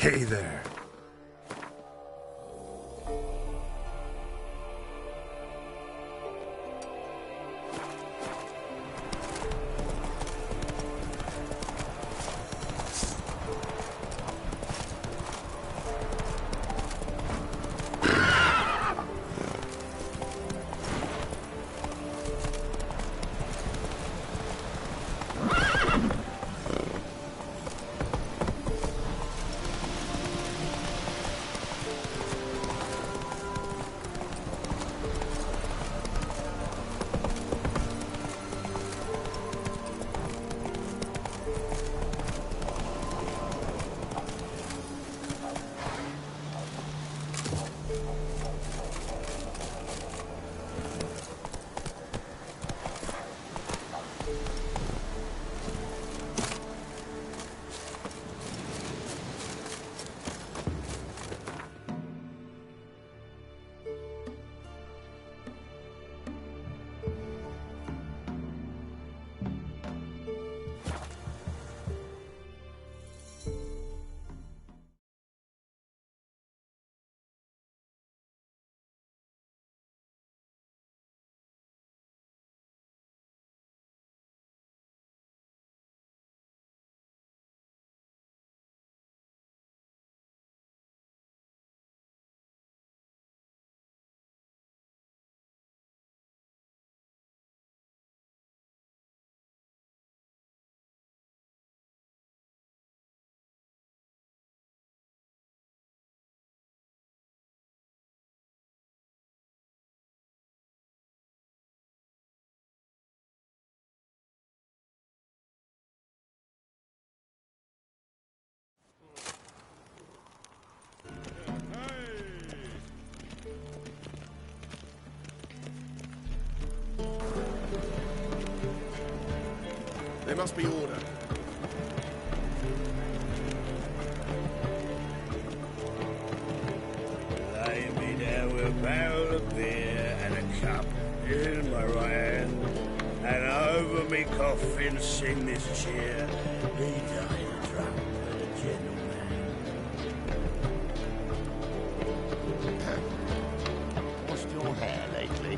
Hey there. There must be order. Lay me down with a barrel of beer and a cup in my right hand, and over me coffin sing this cheer. He died drunk and a gentleman. Washed your hair lately?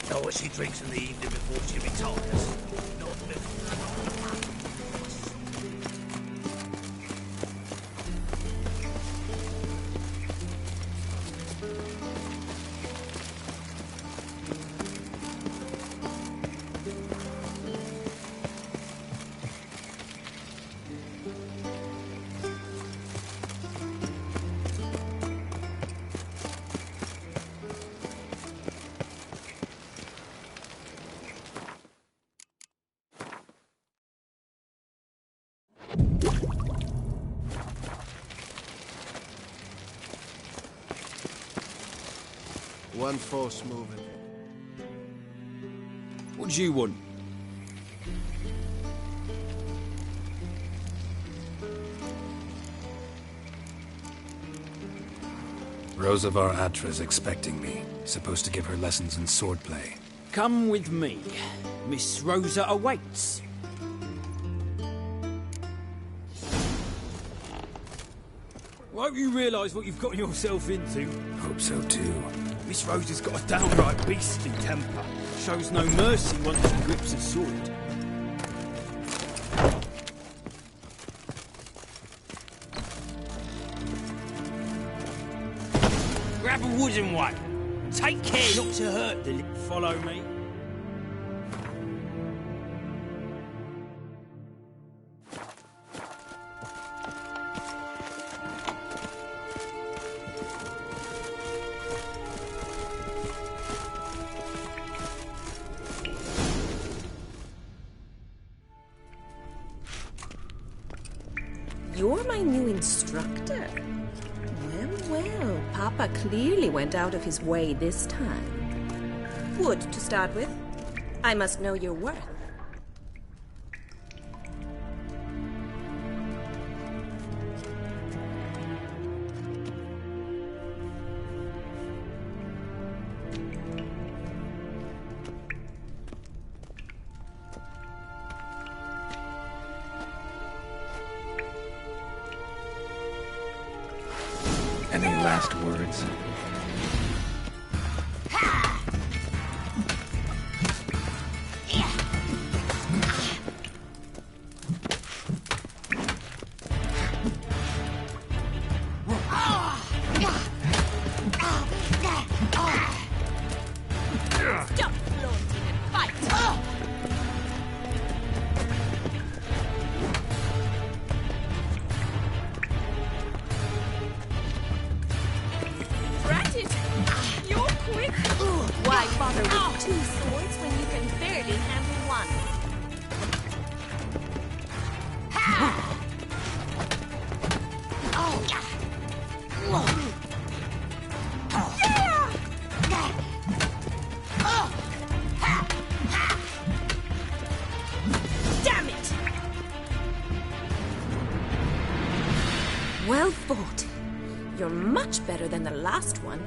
Know what she drinks in the evening before she retires. Not milk. One force moving. What do you want? Rosa var Atra's expecting me. Supposed to give her lessons in swordplay. Come with me. Miss Rosa awaits. Won't you realise what you've gotten yourself into? Hope so too. Miss Rosa's got a downright beastly temper. Shows no mercy once she grips a sword. Grab a wooden one. Take care not to hurt the... Follow me. You're my new instructor. Well, Papa clearly went out of his way this time. Wood, to start with. I must know your worth. last words. Stop flaunting and fight! Drat it! You're quick! Why bother with two swords when you can barely handle one? Damn it! Well fought. You're much better than the last one.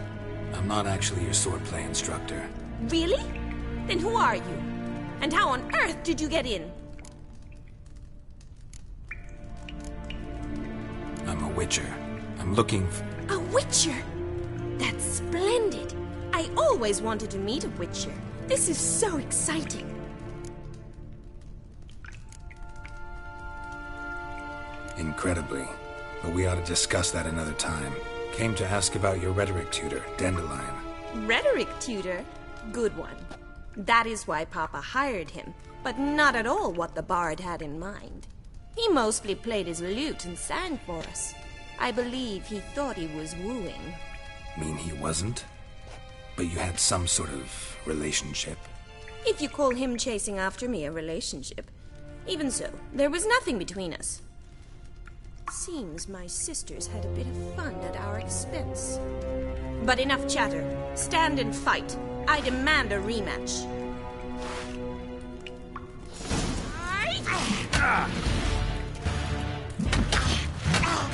I'm not actually your swordplay instructor. Really? Then who are you? And how on earth did you get in? I'm a witcher. I'm looking for... A witcher? That's splendid. I always wanted to meet a witcher. This is so exciting. Incredibly. But we ought to discuss that another time. Came to ask about your rhetoric tutor, Dandelion. Rhetoric tutor? Good one. That is why Papa hired him, but not at all what the bard had in mind. He mostly played his lute and sang for us. I believe he thought he was wooing. Mean he wasn't? But you had some sort of relationship? If you call him chasing after me a relationship. Even so, there was nothing between us. Seems my sisters had a bit of fun at our expense. But enough chatter. Stand and fight. I demand a rematch.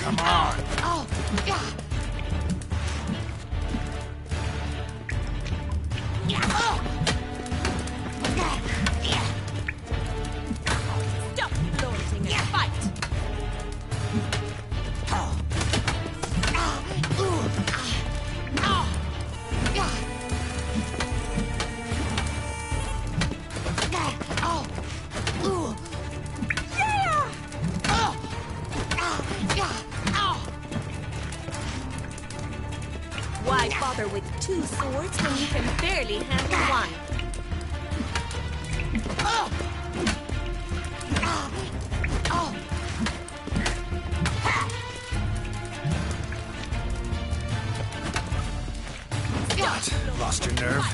Come on! Stop flaunting and fight! Why bother with two swords when you can barely handle one? What? Lost your nerve?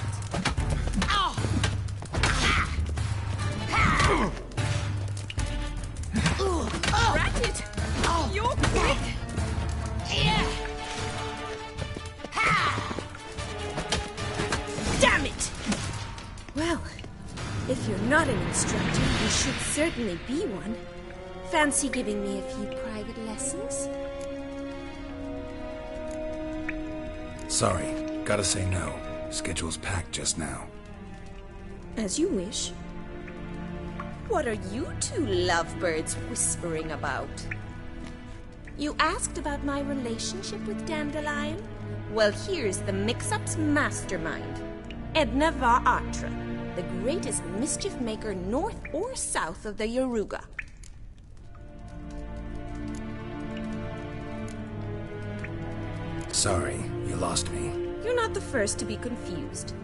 Drat it! You're quick! Damn it! Well, if you're not an instructor, you should certainly be one. Fancy giving me a few private lessons? Sorry, gotta say no. Schedule's packed just now. As you wish. What are you two lovebirds whispering about? You asked about my relationship with Dandelion? Well, here's the mix-up's mastermind. Edna var Atra, the greatest mischief maker north or south of the Yaruga. Sorry, you lost me. You're not the first to be confused.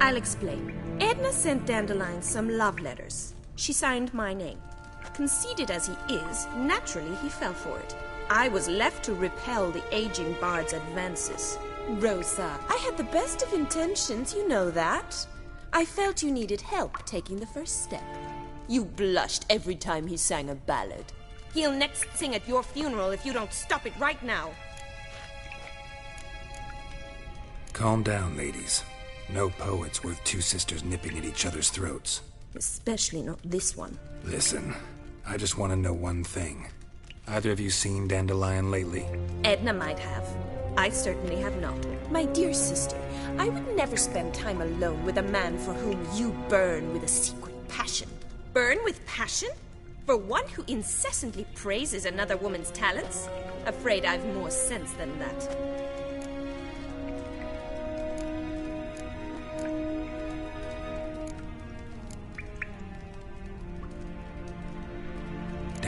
I'll explain. Edna sent Dandelion some love letters. She signed my name. Conceited as he is, naturally he fell for it. I was left to repel the aging bard's advances. Rosa, I had the best of intentions, you know that. I felt you needed help taking the first step. You blushed every time he sang a ballad. He'll next sing at your funeral if you don't stop it right now. Calm down, ladies. No poet's worth two sisters nipping at each other's throats. Especially not this one. Listen, I just want to know one thing. Either of you seen Dandelion lately? Edna might have. I certainly have not. My dear sister, I would never spend time alone with a man for whom you burn with a secret passion. Burn with passion? For one who incessantly praises another woman's talents? Afraid I've more sense than that.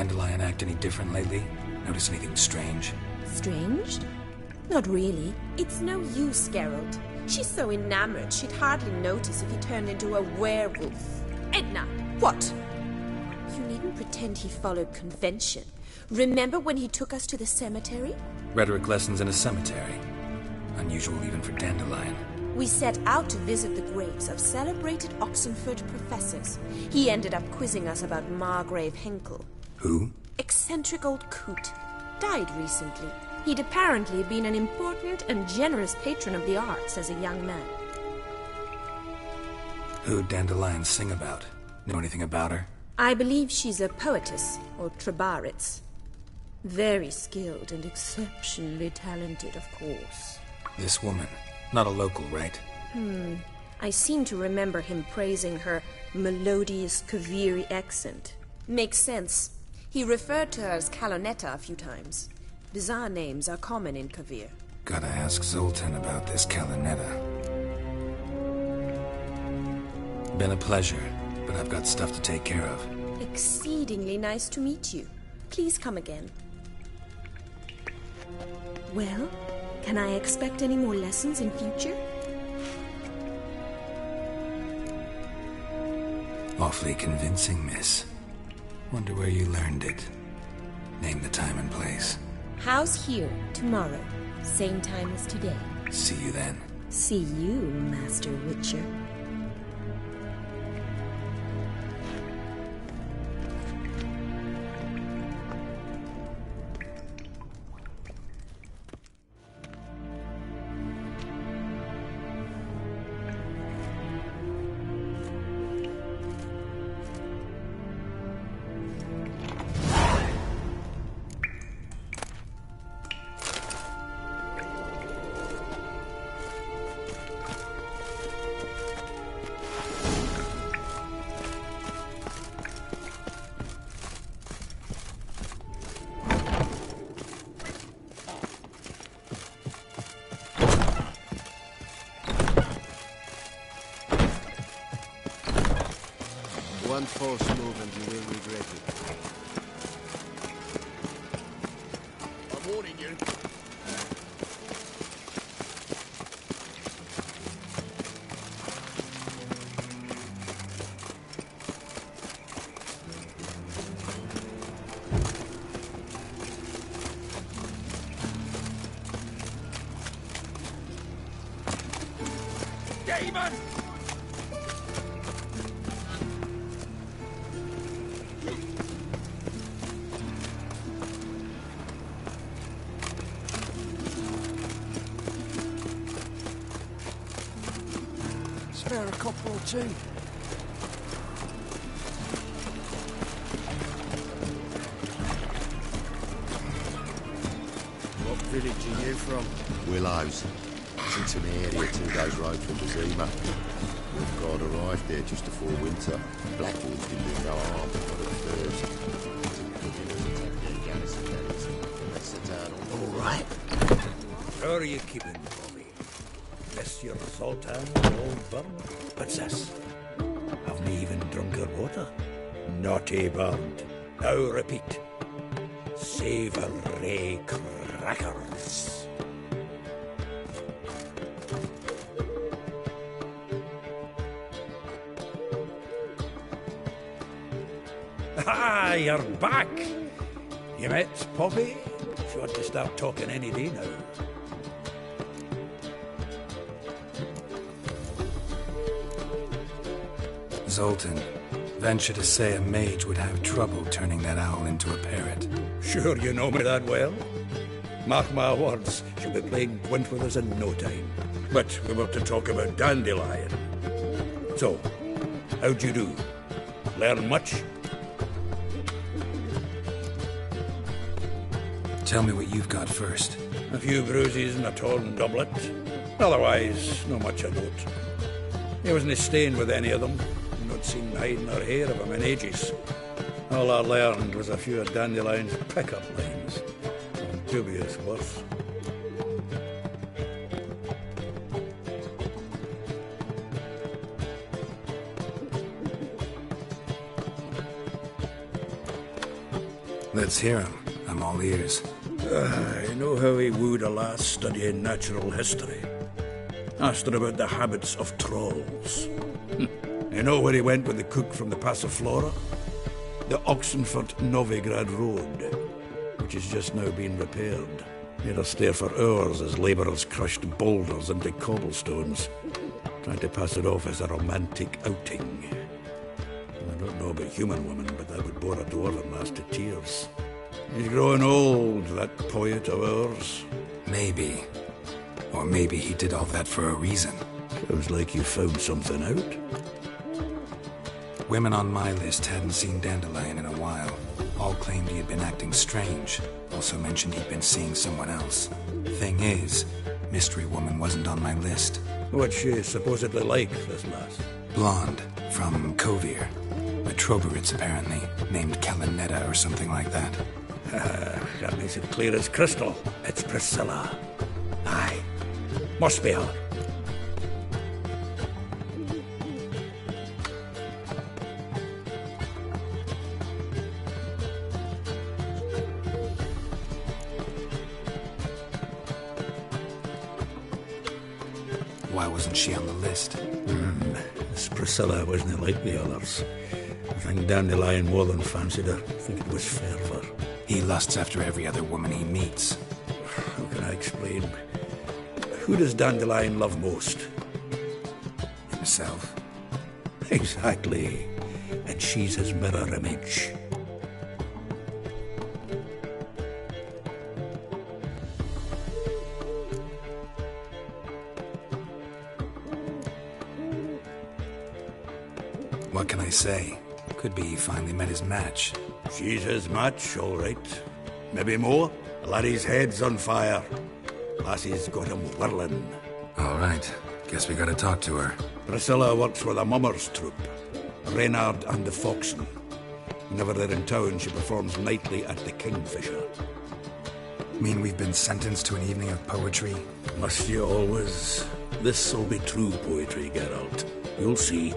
Dandelion act any different lately? Notice anything strange? Strange? Not really. It's no use, Geralt. She's so enamored she'd hardly notice if he turned into a werewolf. Edna! What? You needn't pretend he followed convention. Remember when he took us to the cemetery? Rhetoric lessons in a cemetery. Unusual even for Dandelion. We set out to visit the graves of celebrated Oxenford professors. He ended up quizzing us about Margrave Henkel. Who? Eccentric old coot. Died recently. He'd apparently been an important and generous patron of the arts as a young man. Who'd Dandelion sing about? Know anything about her? I believe she's a poetess, or trabaritz. Very skilled and exceptionally talented, of course. This woman. Not a local, right? I seem to remember him praising her melodious Kaviri accent. Makes sense. He referred to her as Calonetta a few times. Bizarre names are common in Kavir. Gotta ask Zoltan about this Calonetta. Been a pleasure, but I've got stuff to take care of. Exceedingly nice to meet you. Please come again. Well, can I expect any more lessons in future? Awfully convincing, miss. Wonder where you learned it. Name the time and place. House here, tomorrow. Same time as today. See you then. See you, Master Witcher. One false move and you will regret it. I'm warning you. Demon! Spare a couple or two. What village are you from? Willows. It's in the area 2 days' road from Bazima. We've got arrived there just before winter. Blackwood's been doing no harm, but not at first. That's the town. All right. How are you keeping, Bobby? Miss your Zoltan, old burn? Princess, have me even drunk your water? Naughty bird. Now repeat. Savoury crackers. Ah, you're back. You met Poppy? She ought to start talking any day now. Zoltan, venture to say a mage would have trouble turning that owl into a parrot. Sure you know me that well. Mark my words, she'll be playing Gwent with us in no time. But we were to talk about Dandelion. So, how'd you do? Learn much? Tell me what you've got first. A few bruises and a torn doublet. Otherwise, no much I note. He wasn't staying with any of them. Not seen hide nor hair of him in ages. All I learned was a few of Dandelion's pick-up lines. Dubious worth. Let's hear him. I'm all ears. I know how he wooed a lass studying natural history. Asked her about the habits of trolls. You know where he went with the cook from the Passiflora? The Oxenford-Novigrad Road, which has just now been repaired. Made her stare for hours as labourers crushed boulders into cobblestones, trying to pass it off as a romantic outing. I don't know about human women, but that would bore a dwarven lass to tears. He's growing old, that poet of ours. Maybe. Or maybe he did all that for a reason. Sounds like you found something out. Women on my list hadn't seen Dandelion in a while. All claimed he had been acting strange. Also mentioned he'd been seeing someone else. Thing is, Mystery Woman wasn't on my list. What's she supposedly like, this lass? Blonde, from Kovir. A Troberitz, apparently, named Kalinetta or something like that. That makes it clear as crystal. It's Priscilla. Aye. Must be her. Why wasn't she on the list? This Priscilla wasn't like the others. I think Dandelion more than fancied her. I think it was fervour. He lusts after every other woman he meets. How can I explain? Who does Dandelion love most? Himself. Exactly. And she's his mirror image. What can I say? Could be he finally met his match. She's his match, all right. Maybe more. The laddie's head's on fire. Lassie's got him whirling. All right. Guess we gotta talk to her. Priscilla works for the Mummers troupe. Reynard and the Foxen. Whenever they're in town, she performs nightly at the Kingfisher. Mean we've been sentenced to an evening of poetry? Must you always? This'll be true poetry, Geralt. You'll see.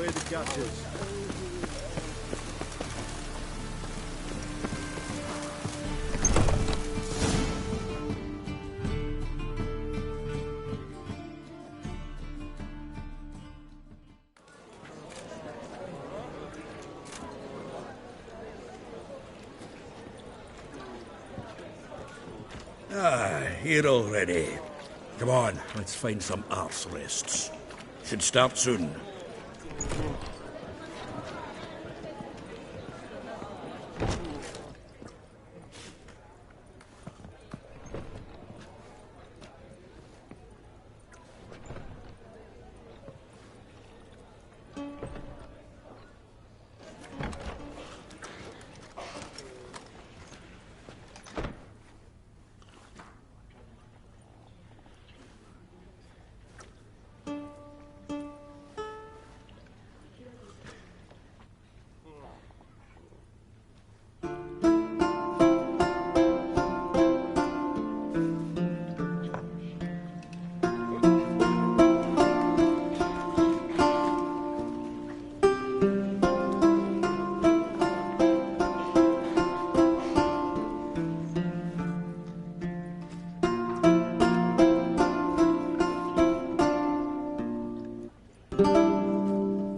clear the gutters. Here already. Come on, let's find some arse rests. Should start soon.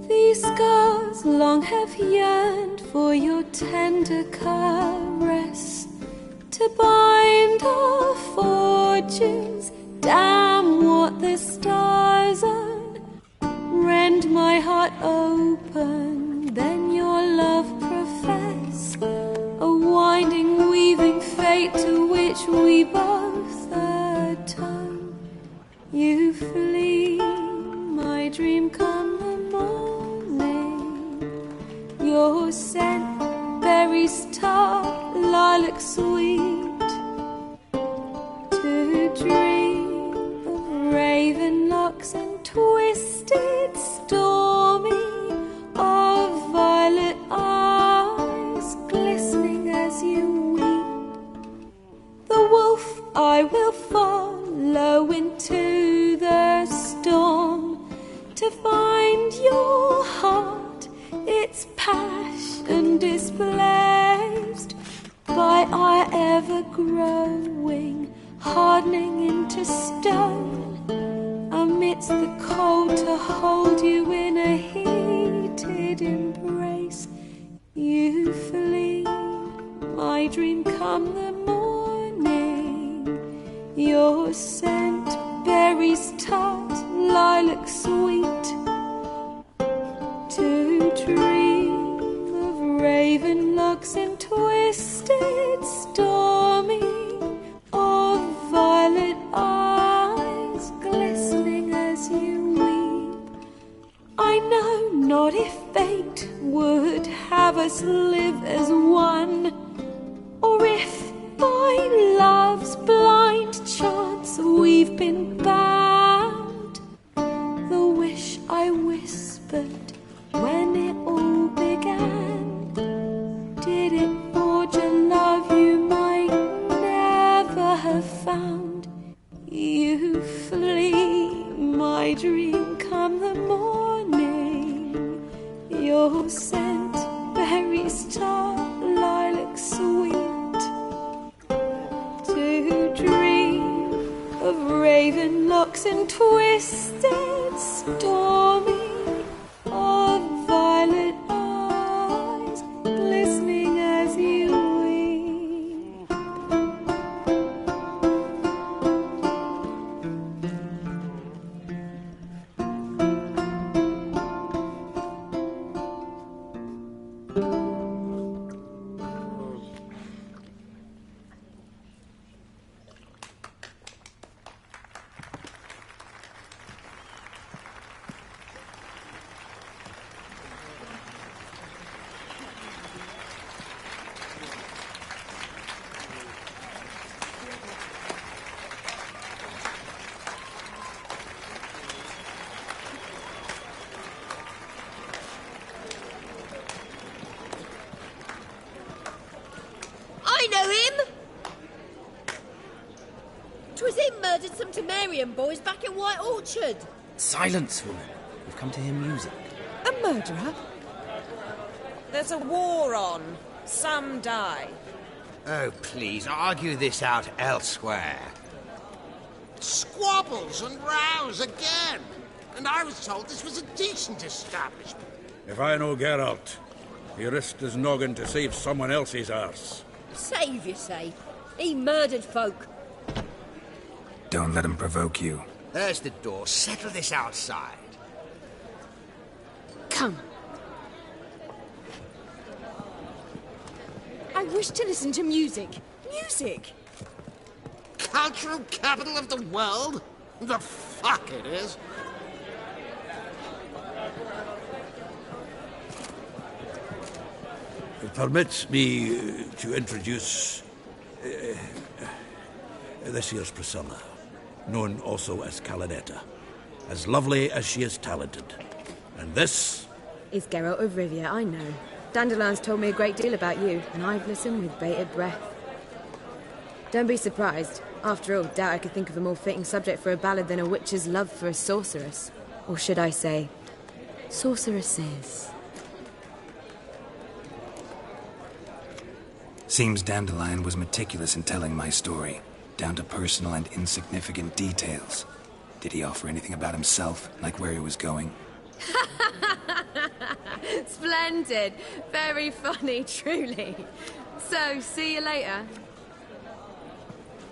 These scars long have yearned for your tender caress, to bind our fortunes. Damn what the stars own. Rend my heart open, then your love profess, a winding, weaving fate to which we both atone. You flee, my dream come the morning. Your scent, berries tart, lilac sweet. To dream of raven locks and twisted, stormy, of violet eyes glistening as you weep. The wolf I will follow into the storm, to find your heart, its passion displaced by our ever-growing, hardening into stone, amidst the cold to hold you in a heated embrace. You flee, my dream come the morning, your scent, berries tart, lilac sweet. To dream of raven locks and twisted, stormy, of violet eyes glistening as you weep. I know not if fate would have us live as one, or if by love's blind chance we've been bound. The wish I whispered when it all began, did it forge a love you might never have found? You flee, my dream come the morning, your scent, berries tart, lilac sweet. To dream of raven locks and twisted, stormy, of violet eyes glistening as you weep. I know him! 'Twas him murdered some Temerian boys back in White Orchard. Silence, woman. We've come to hear music. A murderer? There's a war on. Some die. Oh, please, argue this out elsewhere. Squabbles and rows again. And I was told this was a decent establishment. If I know Geralt, he risked his noggin to save someone else's arse. Save, you say? He murdered folk. Don't let him provoke you. There's the door. Settle this outside. Come. I wish to listen to music. Music! Cultural capital of the world? The fuck it is. Permit me to introduce this year's Priscilla, known also as Calinetta. As lovely as she is talented. And this... Is Geralt of Rivia, I know. Dandelion's told me a great deal about you, and I've listened with bated breath. Don't be surprised. After all, doubt I could think of a more fitting subject for a ballad than a witch's love for a sorceress. Or should I say, sorceresses. Seems Dandelion was meticulous in telling my story, down to personal and insignificant details. Did he offer anything about himself, like where he was going? Splendid. Very funny, truly. So, see you later.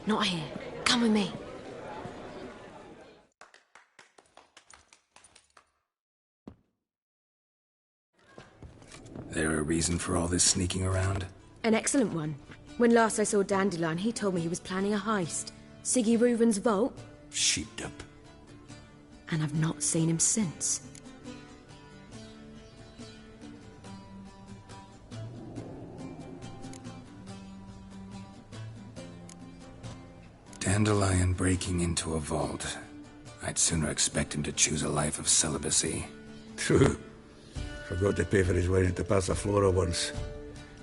Not here. Come with me. There a reason for all this sneaking around? An excellent one. When last I saw Dandelion, he told me he was planning a heist. Siggy Reuven's vault. Sheepdip. And I've not seen him since. Dandelion breaking into a vault. I'd sooner expect him to choose a life of celibacy. True. Forgot to pay for his wine at the Passaflora once.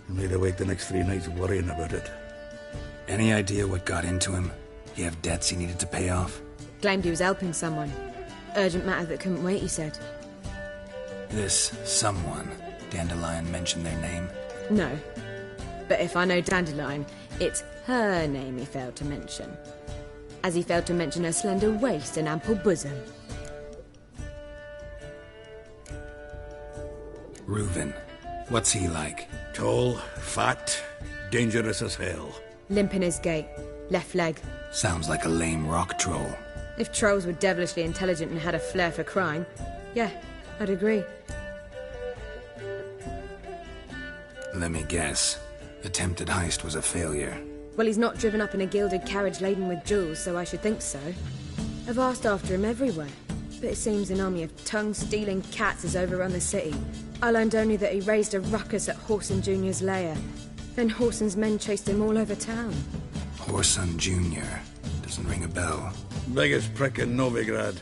And made awake the next 3 nights worrying about it. Any idea what got into him? He have debts he needed to pay off? Claimed he was helping someone. Urgent matter that couldn't wait, he said. This someone, Dandelion mentioned their name? No. But if I know Dandelion, it's her name he failed to mention. As he failed to mention her slender waist and ample bosom. Reuven. What's he like? Tall, fat, dangerous as hell. Limp in his gait. Left leg. Sounds like a lame rock troll. If trolls were devilishly intelligent and had a flair for crime, yeah, I'd agree. Let me guess. Attempted heist was a failure. Well, he's not driven up in a gilded carriage laden with jewels, so I should think so. I've asked after him everywhere, but it seems an army of tongue-stealing cats has overrun the city. I learned only that he raised a ruckus at Whoreson Jr.'s lair. Then Whoreson's men chased him all over town. Whoreson Jr. Doesn't ring a bell. Biggest prick in Novigrad.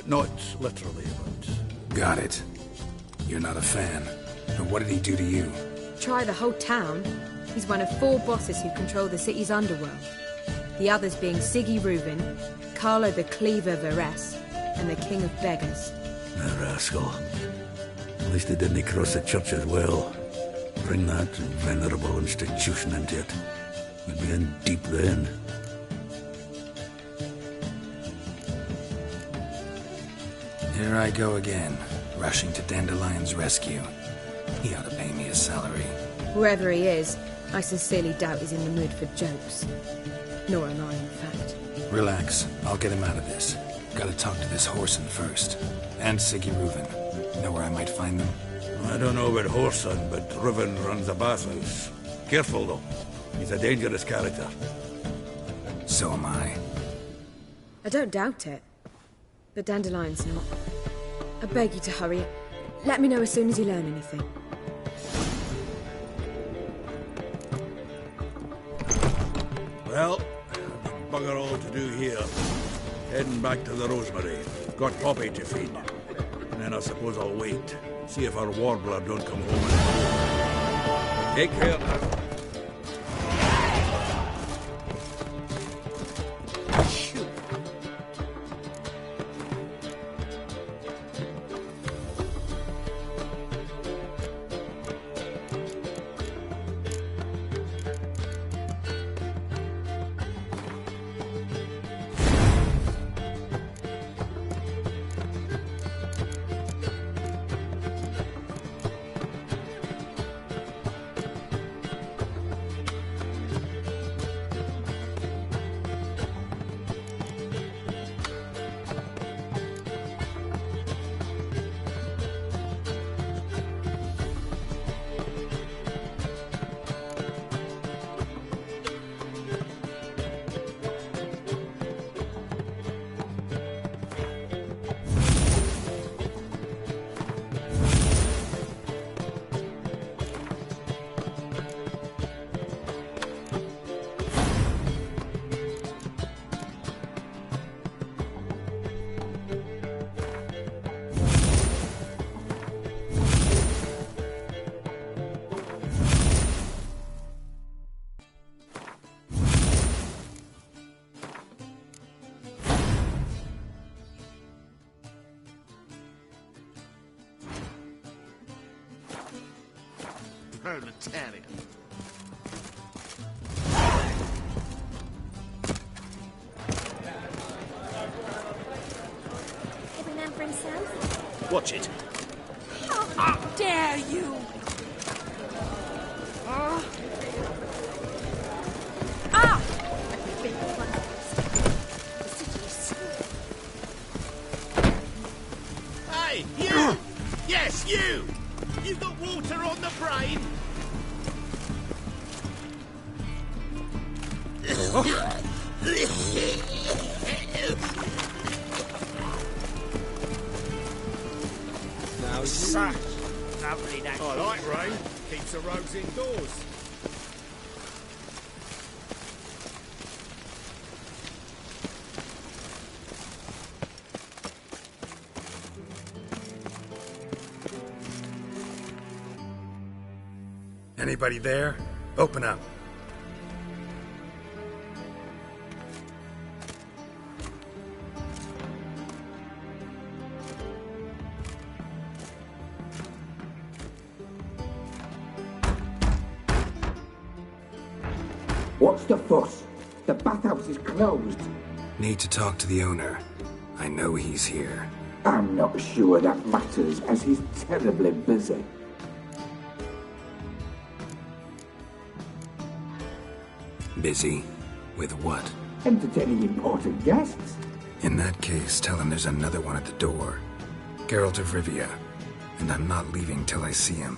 Not literally, but... Got it. You're not a fan. But what did he do to you? Try the whole town. He's one of 4 bosses who control the city's underworld. The others being Siggy Reuven, Carlo the Cleaver Varese, and the King of Beggars. The rascal. At least he didn't cross the church as well. Bring that venerable institution into it. We'd be in deep then. Here I go again, rushing to Dandelion's rescue. He ought to pay me a salary. Whoever he is, I sincerely doubt he's in the mood for jokes. Nor am I, in fact. Relax. I'll get him out of this. Gotta talk to this Whoreson first. And Siggy Reuven. Know where I might find them? I don't know about Whoreson, but Reuven runs a bathhouse. Careful, though. He's a dangerous character. So am I. I don't doubt it. But Dandelion's not. I beg you to hurry. Let me know as soon as you learn anything. Well, bugger all to do here. Heading back to the Rosemary. Got Poppy to feed. And then I suppose I'll wait. See if our warbler don't come home. Take care now. proletariat. Every man for himself? Watch it. How dare you! Hey, you! Yes, you! You've got water on the brain? Now, Such lovely that. I like rain. Keeps the roads indoors. Anybody there? Open up. What's the fuss? The bathhouse is closed. Need to talk to the owner. I know he's here. I'm not sure that matters, as he's terribly busy. Busy? With what? Entertaining important guests. In that case, tell him there's another one at the door. Geralt of Rivia. And I'm not leaving till I see him.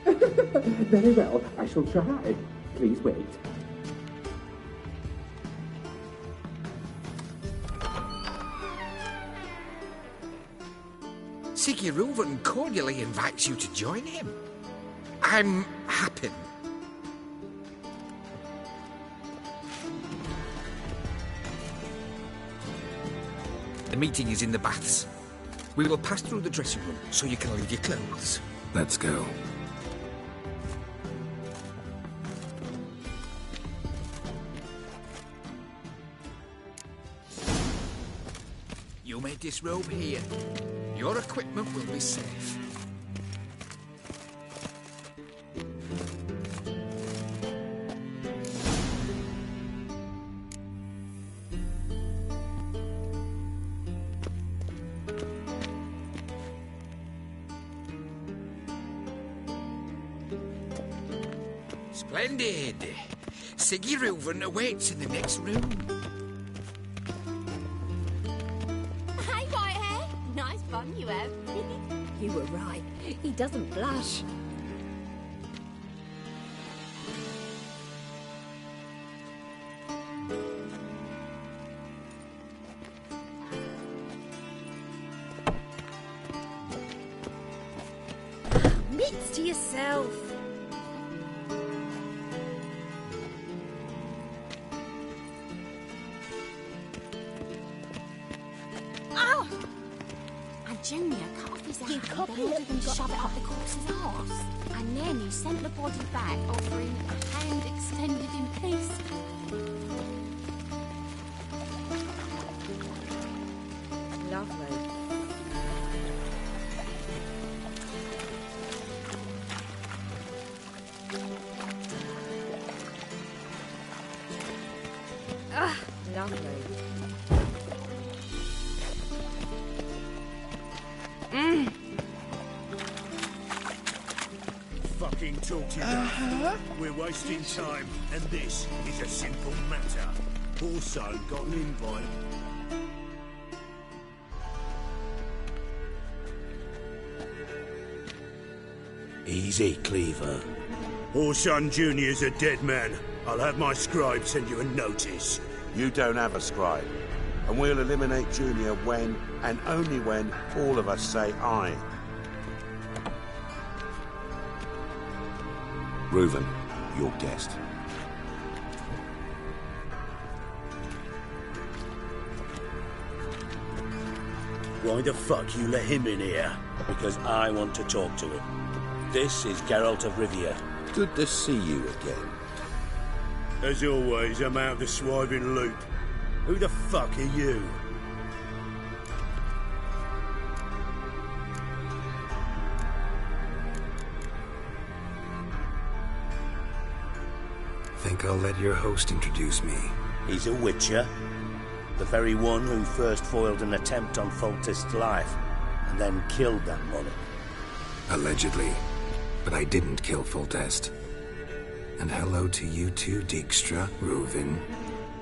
Very well, I shall try. Please wait. Siggy Reuven cordially invites you to join him. I'm happy. The meeting is in the baths. We will pass through the dressing room so you can leave your clothes. Let's go. You may disrobe here. Your equipment will be safe. Splendid. Siggy Reuven awaits in the next room. Hey, Whitehair. Nice fun you have. You were right. He doesn't blush. Mitts to yourself. Oh! And Junior cut off his You hand, copy then ordered it them and got shove it that. up the corpse's arse. And then he sent the body back, offering a hand extended in peace. Lovely. Lovely. Fucking talk enough. We're wasting time, and this is a simple matter. Also got an invite. Easy, Cleaver. Orson Jr.'s a dead man. I'll have my scribe send you a notice. You don't have a scribe. And we'll eliminate Junior when, and only when, all of us say aye. Reuven, your guest. Why the fuck you let him in here? Because I want to talk to him. This is Geralt of Rivia. Good to see you again. As always, I'm out of the swiving loop. Who the fuck are you? think I'll let your host introduce me. He's a witcher. The very one who first foiled an attempt on Foltest's life, and then killed that monarch. Allegedly. But I didn't kill Foltest. And hello to you too, Dijkstra, Reuven,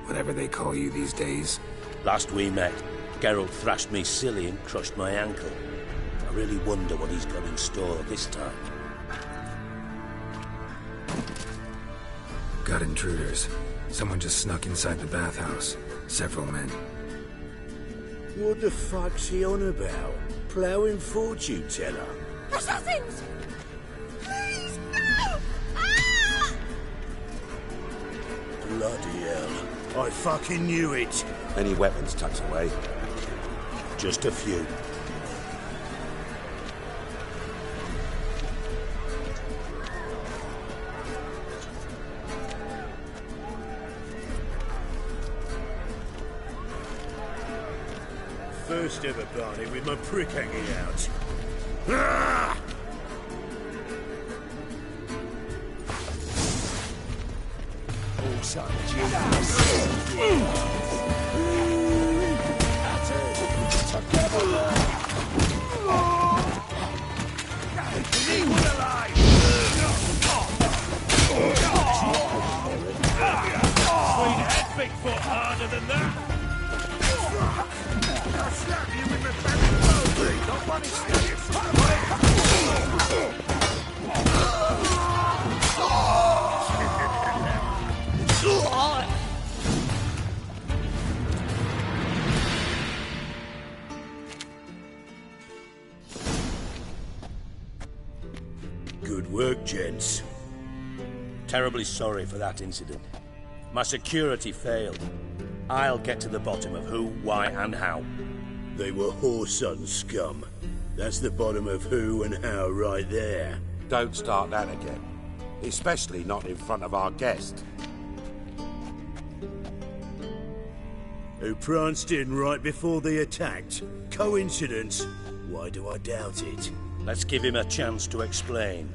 whatever they call you these days. Last we met, Geralt thrashed me silly and crushed my ankle. I really wonder what he's got in store this time. Got intruders. Someone just snuck inside the bathhouse. Several men. What the fuck's he on about? Ploughing fortune teller? Assassins! Please, no! Ah! Bloody hell. I fucking knew it. Any weapons tucked away? Just a few. First ever party with my prick hanging out. Ah! All such Bigfoot harder than that. I'll slap you with my back. Not one Good work, gents. Terribly sorry for that incident. My security failed. I'll get to the bottom of who, why, and how. They were whoreson scum. That's the bottom of who and how right there. Don't start that again. Especially not in front of our guest. Who pranced in right before they attacked. Coincidence? Why do I doubt it? Let's give him a chance to explain.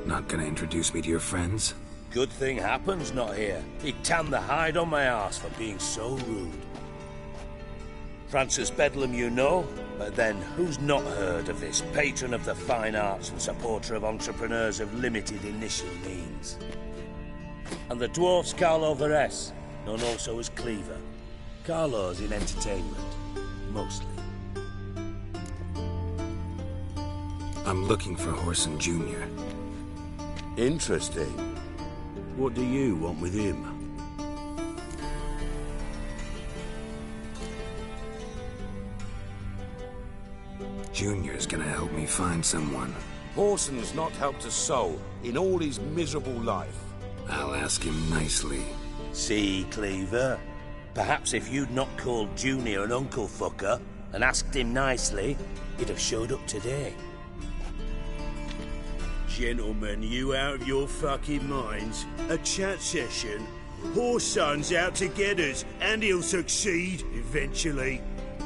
Not gonna introduce me to your friends? Good thing Happen's not here. He'd tan the hide on my ass for being so rude. Francis Bedlam you know, but then who's not heard of this patron of the fine arts and supporter of entrepreneurs of limited initial means? And the dwarf's Carlo Veres, known also as Cleaver. Carlo's in entertainment, mostly. I'm looking for Whoreson Jr. Interesting. What do you want with him? Junior's gonna help me find someone. Whoreson's not helped a soul in all his miserable life. I'll ask him nicely. See, Cleaver? Perhaps if you'd not called Junior an uncle fucker and asked him nicely, he'd have showed up today. Gentlemen, you out of your fucking minds? A chat session? Whoreson's out to get us, and he'll succeed eventually.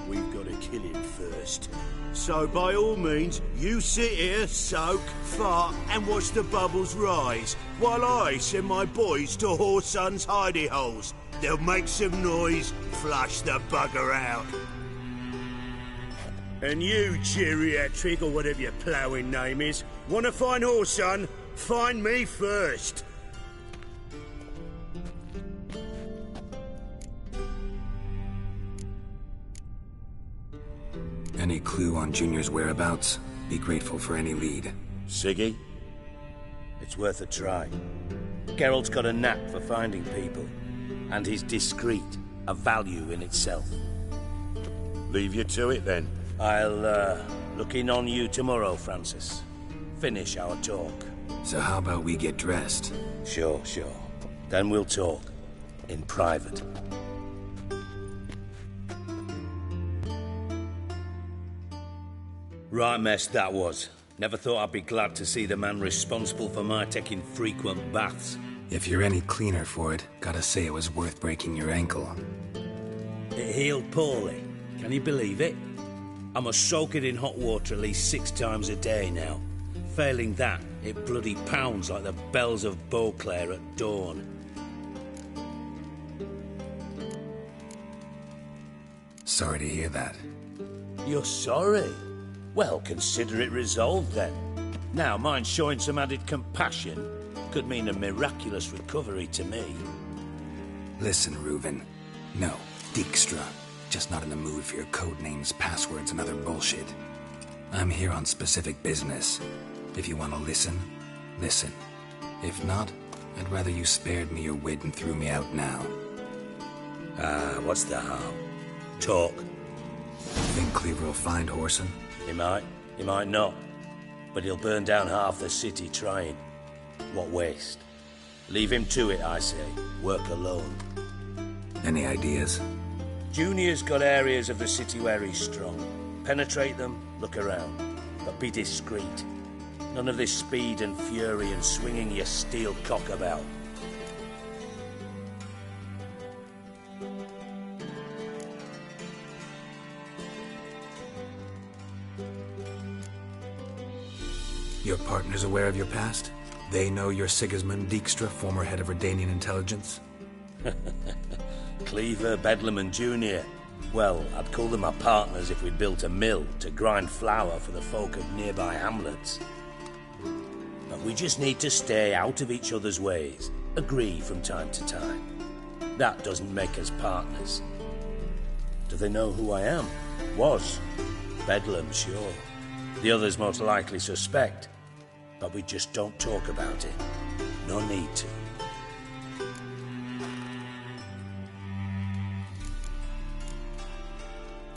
We've got to kill him first. So by all means, you sit here, soak, fart, and watch the bubbles rise, while I send my boys to Whoreson's hidey holes. They'll make some noise, flush the bugger out. And you, geriatric, or whatever your ploughing name is, want to find Whoreson? Find me first. Any clue on Junior's whereabouts? Be grateful for any lead. Siggy? It's worth a try. Geralt's got a knack for finding people, and he's discreet, a value in itself. Leave you to it then. I'll look in on you tomorrow, Francis. Finish our talk. So how about we get dressed? Sure. Then we'll talk. In private. Right mess that was. Never thought I'd be glad to see the man responsible for my taking frequent baths. If you're any cleaner for it, gotta say it was worth breaking your ankle. It healed poorly. Can you believe it? I must soak it in hot water at least 6 times a day now. Failing that, it bloody pounds like the bells of Beauclair at dawn. Sorry to hear that. You're sorry? Well, consider it resolved then. Now, mind showing some added compassion could mean a miraculous recovery to me. Listen, Reuven. No, Dijkstra. Just not in the mood for your code names, passwords, and other bullshit. I'm here on specific business. If you want to listen, listen. If not, I'd rather you spared me your wit and threw me out now. What's the harm? Talk. Think Cleaver will find Whoreson? He might not. But he'll burn down half the city trying. What waste? Leave him to it, I say. Work alone. Any ideas? Junior's got areas of the city where he's strong. Penetrate them, look around. But be discreet. None of this speed and fury and swinging your steel cock about. Your partner's aware of your past? They know you're Sigismund Dijkstra, former head of Redanian intelligence? Cleaver, Bedlam and Junior. Well, I'd call them my partners if we'd built a mill to grind flour for the folk of nearby hamlets. But we just need to stay out of each other's ways, agree from time to time. That doesn't make us partners. Do they know who I am? Was. Bedlam, sure. The others most likely suspect. But we just don't talk about it. No need to.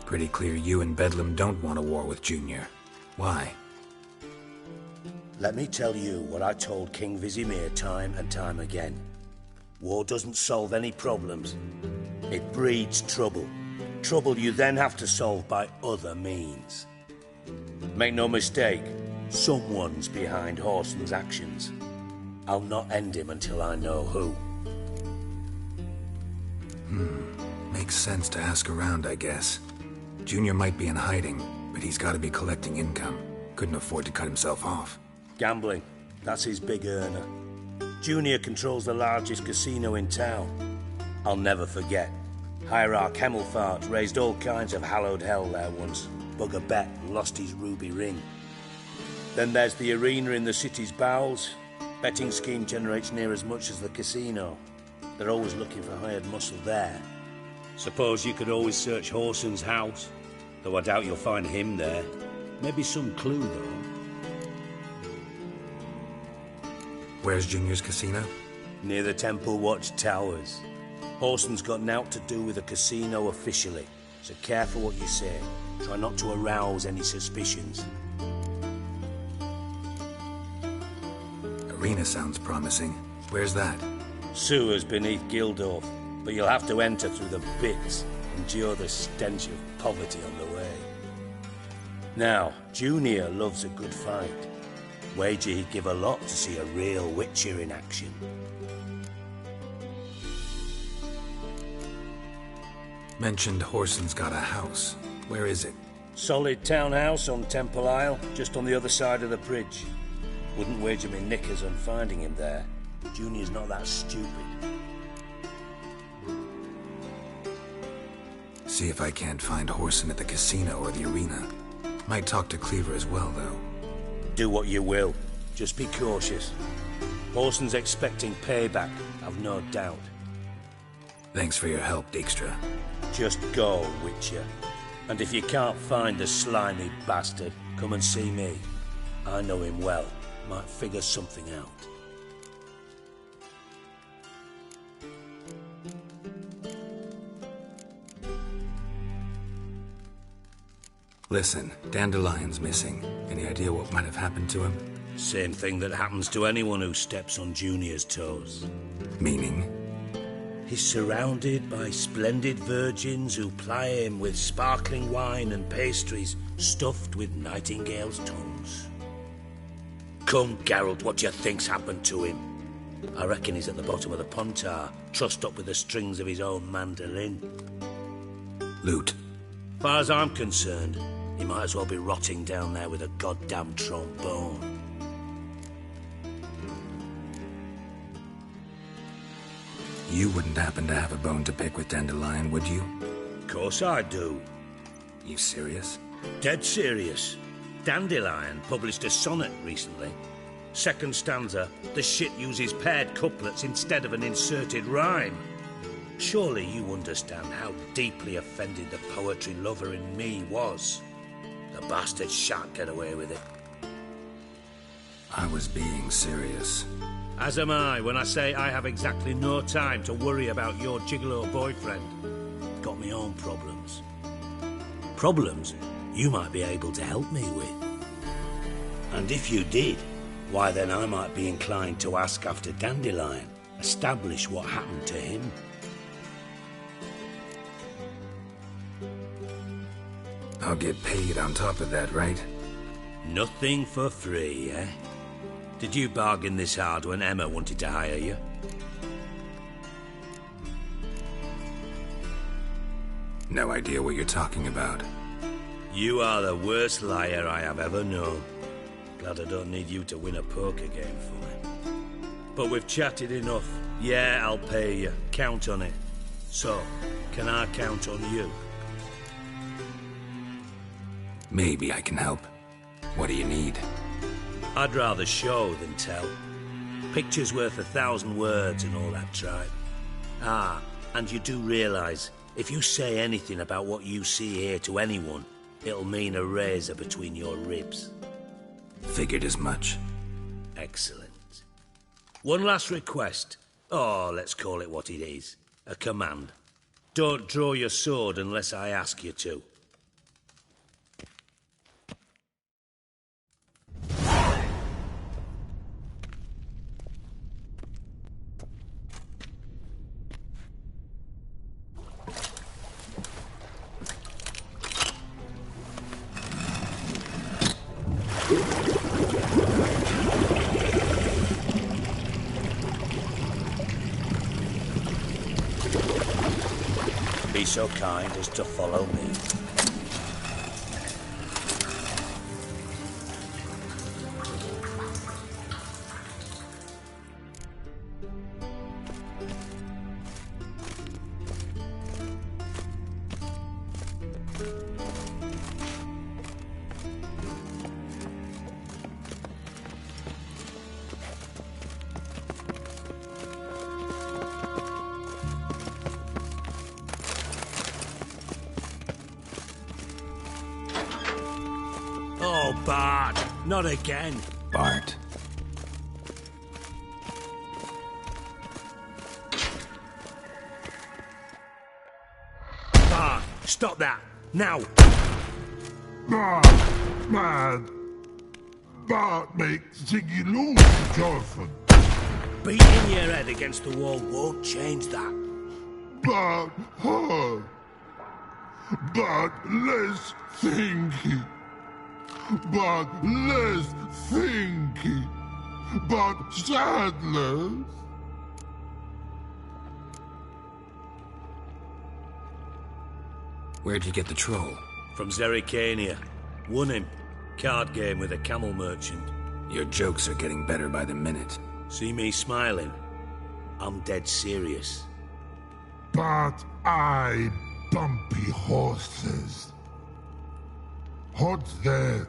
Pretty clear you and Bedlam don't want a war with Junior. Why? Let me tell you what I told King Vizimir time and time again. War doesn't solve any problems. It breeds trouble. Trouble you then have to solve by other means. Make no mistake, someone's behind Whoreson's actions. I'll not end him until I know who. Makes sense to ask around, I guess. Junior might be in hiding, but he's got to be collecting income. Couldn't afford to cut himself off. Gambling, that's his big earner. Junior controls the largest casino in town. I'll never forget. Hierarch Hemmelfart raised all kinds of hallowed hell there once. Bug a bet and lost his ruby ring. Then there's the arena in the city's bowels. Betting scheme generates near as much as the casino. They're always looking for hired muscle there. Suppose you could always search Whoreson's house, though I doubt you'll find him there. Maybe some clue, though. Where's Junior's casino? Near the Temple Watch Towers. Whoreson's got naught to do with the casino officially, so careful what you say. Try not to arouse any suspicions. Arena sounds promising. Where's that? Sewers beneath Gildorf, but you'll have to enter through the pits, endure the stench of poverty on the way. Now, Junior loves a good fight. Wager he'd give a lot to see a real Witcher in action. Mentioned Whoreson's got a house. Where is it? Solid townhouse on Temple Isle, just on the other side of the bridge. Wouldn't wager me knickers on finding him there. Junior's not that stupid. See if I can't find Whoreson at the casino or the arena. Might talk to Cleaver as well, though. Do what you will. Just be cautious. Whoreson's expecting payback, I've no doubt. Thanks for your help, Dijkstra. Just go, Witcher. And if you can't find the slimy bastard, come and see me. I know him well. Might figure something out. Listen, Dandelion's missing. Any idea what might have happened to him? Same thing that happens to anyone who steps on Junior's toes. Meaning? He's surrounded by splendid virgins who ply him with sparkling wine and pastries stuffed with nightingales' tongues. Come, Geralt, what do you think's happened to him? I reckon he's at the bottom of the Pontar, trussed up with the strings of his own mandolin. Loot. Far as I'm concerned, he might as well be rotting down there with a goddamn trombone. You wouldn't happen to have a bone to pick with Dandelion, would you? Of course I do. You serious? Dead serious. Dandelion published a sonnet recently. Second stanza, the shit uses paired couplets instead of an inserted rhyme. Surely you understand how deeply offended the poetry lover in me was. The bastard shan't get away with it. I was being serious. As am I when I say I have exactly no time to worry about your gigolo boyfriend. Got me own problems. Problems you might be able to help me with. And if you did, why then I might be inclined to ask after Dandelion, establish what happened to him. I'll get paid on top of that, right? Nothing for free, eh? Did you bargain this hard when Emma wanted to hire you? No idea what you're talking about. You are the worst liar I have ever known. Glad I don't need you to win a poker game for me. But we've chatted enough. Yeah, I'll pay you. Count on it. So, can I count on you? Maybe I can help. What do you need? I'd rather show than tell. Picture's worth 1,000 words and all that tripe. Ah, and you do realise, if you say anything about what you see here to anyone, it'll mean a razor between your ribs. Figured as much. Excellent. One last request. Oh, let's call it what it is. A command. Don't draw your sword unless I ask you to. Be so kind as to follow me. Oh, Bart, not again. Bart. Bart, stop that, now. Bart, mad. Bart makes Ziggy lose the orphan. Beating your head against the wall won't change that. Bart hard. Bart less thinky. But less thinky, but sadless. Where'd you get the troll? From Zerrikania. Won him. Card game with a camel merchant. Your jokes are getting better by the minute. See me smiling? I'm dead serious. But I bumpy horses. What's there?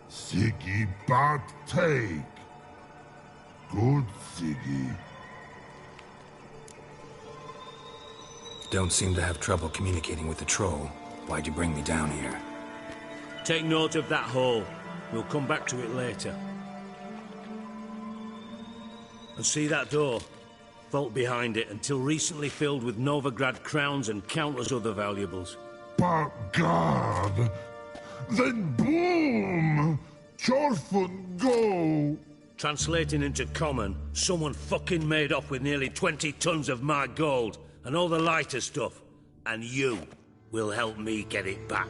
Siggy but take. Good Siggy. Don't seem to have trouble communicating with the troll. Why'd you bring me down here? Take note of that hole. We'll come back to it later. And see that door? Vault behind it, until recently filled with Novigrad crowns and countless other valuables. But God! Then boom! Chorfun go! Translating into common, someone fucking made off with nearly 20 tons of my gold, and all the lighter stuff. And you will help me get it back.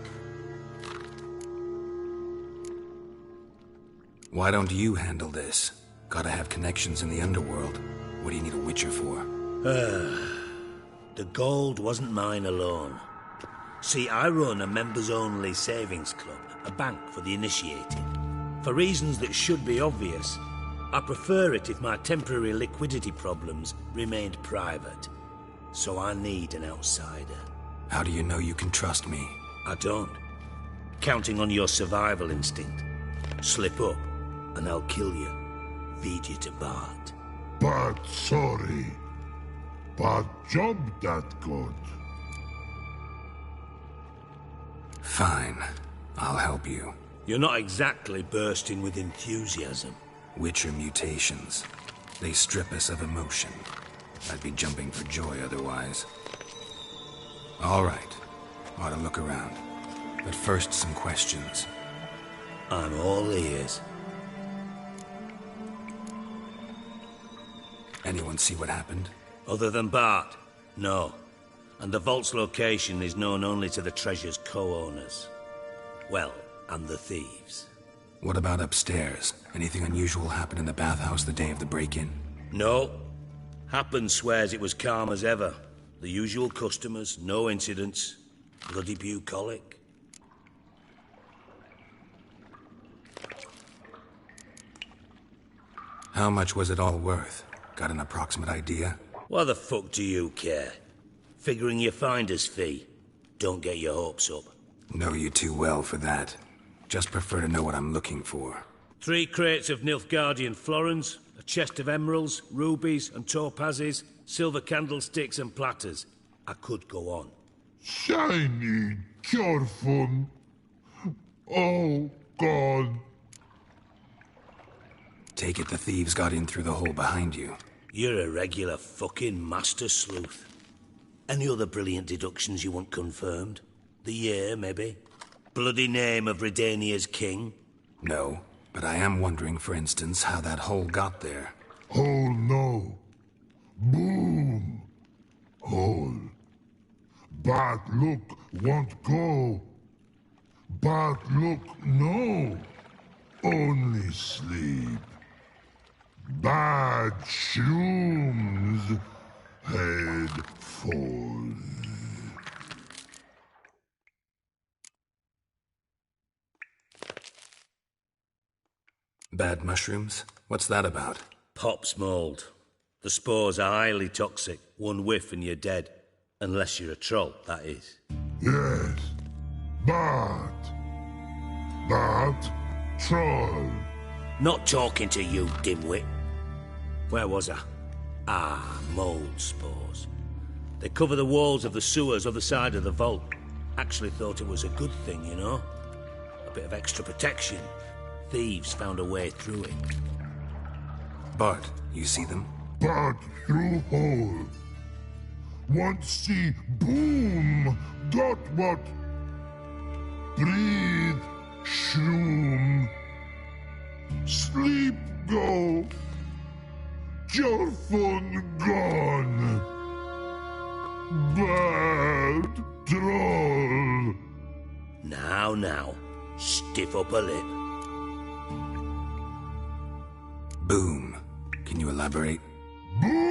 Why don't you handle this? Gotta have connections in the underworld. What do you need a witcher for? The gold wasn't mine alone. See, I run a members-only savings club, a bank for the initiated. For reasons that should be obvious, I prefer it if my temporary liquidity problems remained private. So I need an outsider. How do you know you can trust me? I don't. Counting on your survival instinct. Slip up, and I'll kill you. Feed you to Bart. But sorry. But job that good. Fine. I'll help you. You're not exactly bursting with enthusiasm. Witcher mutations. They strip us of emotion. I'd be jumping for joy otherwise. All right. Ought to look around. But first, some questions. I'm all ears. Anyone see what happened? Other than Bart? No. And the vault's location is known only to the treasure's co-owners. Well, and the thieves. What about upstairs? Anything unusual happen in the bathhouse the day of the break-in? No. Happen swears it was calm as ever. The usual customers, no incidents. Bloody bucolic. How much was it all worth? Got an approximate idea? Why the fuck do you care? Figuring your finder's fee. Don't get your hopes up. Know you too well for that. Just prefer to know what I'm looking for. 3 crates of Nilfgaardian florins, a chest of emeralds, rubies and topazes, silver candlesticks and platters. I could go on. Shiny, careful. Oh, God. Take it the thieves got in through the hole behind you. You're a regular fucking master sleuth. Any other brilliant deductions you want confirmed? The year, maybe? Bloody name of Redania's king? No, but I am wondering, for instance, how that hole got there. Hole no. Boom. Hole. Bad look won't go. Bad look no. Only sleep. Bad shrooms. Head falls. Bad mushrooms? What's that about? Pop's mold. The spores are highly toxic. One whiff and you're dead. Unless you're a troll, that is. Yes. Bad. Bad troll. Not talking to you, dimwit. Where was I? Ah, mold spores. They cover the walls of the sewers other side of the vault. Actually thought it was a good thing, you know? A bit of extra protection. Thieves found a way through it. Bart, you see them? Bad through hole. Want see boom. Got what? Breathe. Shroom. Sleep go. Your phone gone. Bad troll. Now. Stiff up a lip. Boom. Can you elaborate? Boom.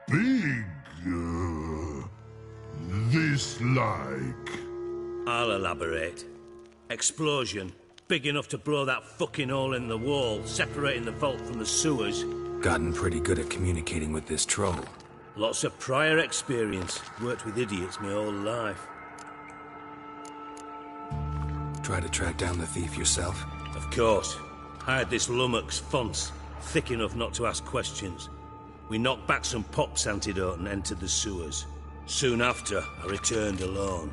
Big. This like. I'll elaborate. Explosion. Big enough to blow that fucking hole in the wall, separating the vault from the sewers. Gotten pretty good at communicating with this troll. Lots of prior experience. Worked with idiots my whole life. Try to track down the thief yourself? Of course. I had this lummox, Fonce, thick enough not to ask questions. We knocked back some Pop's antidote and entered the sewers. Soon after, I returned alone.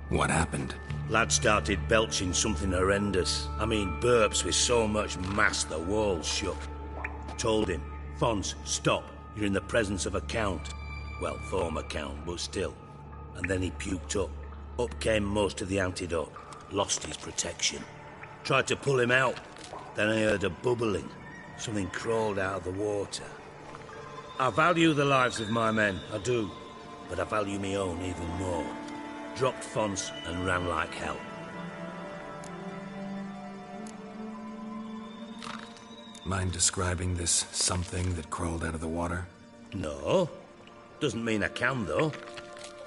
What happened? Lad started belching something horrendous. I mean, burps with so much mass the walls shook. Told him, Fonce, stop. You're in the presence of a count. Well, former count, but still. And then he puked up. Up came most of the antidote. Lost his protection. Tried to pull him out. Then I heard a bubbling. Something crawled out of the water. I value the lives of my men, I do. But I value my own even more. Dropped Fonce and ran like hell. Mind describing this something that crawled out of the water? No. Doesn't mean I can, though.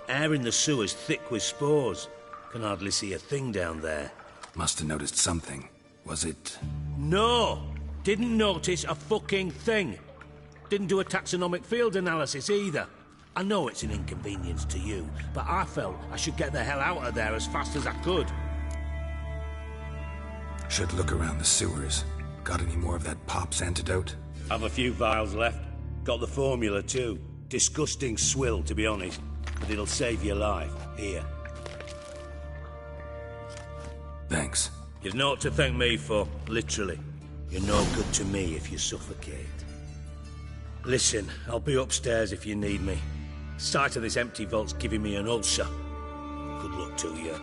Air in the sewer's thick with spores. Can hardly see a thing down there. Must have noticed something. Was it... No! Didn't notice a fucking thing. Didn't do a taxonomic field analysis either. I know it's an inconvenience to you, but I felt I should get the hell out of there as fast as I could. Should look around the sewers. Got any more of that Pop's antidote? Have a few vials left. Got the formula too. Disgusting swill, to be honest. But it'll save your life. Here. Thanks. You've naught to thank me for, literally. You're no good to me if you suffocate. Listen, I'll be upstairs if you need me. Sight of this empty vault's giving me an ulcer. Good luck to you.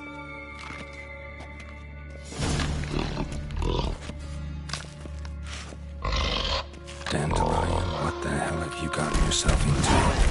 Dandelion, what the hell have you gotten yourself into?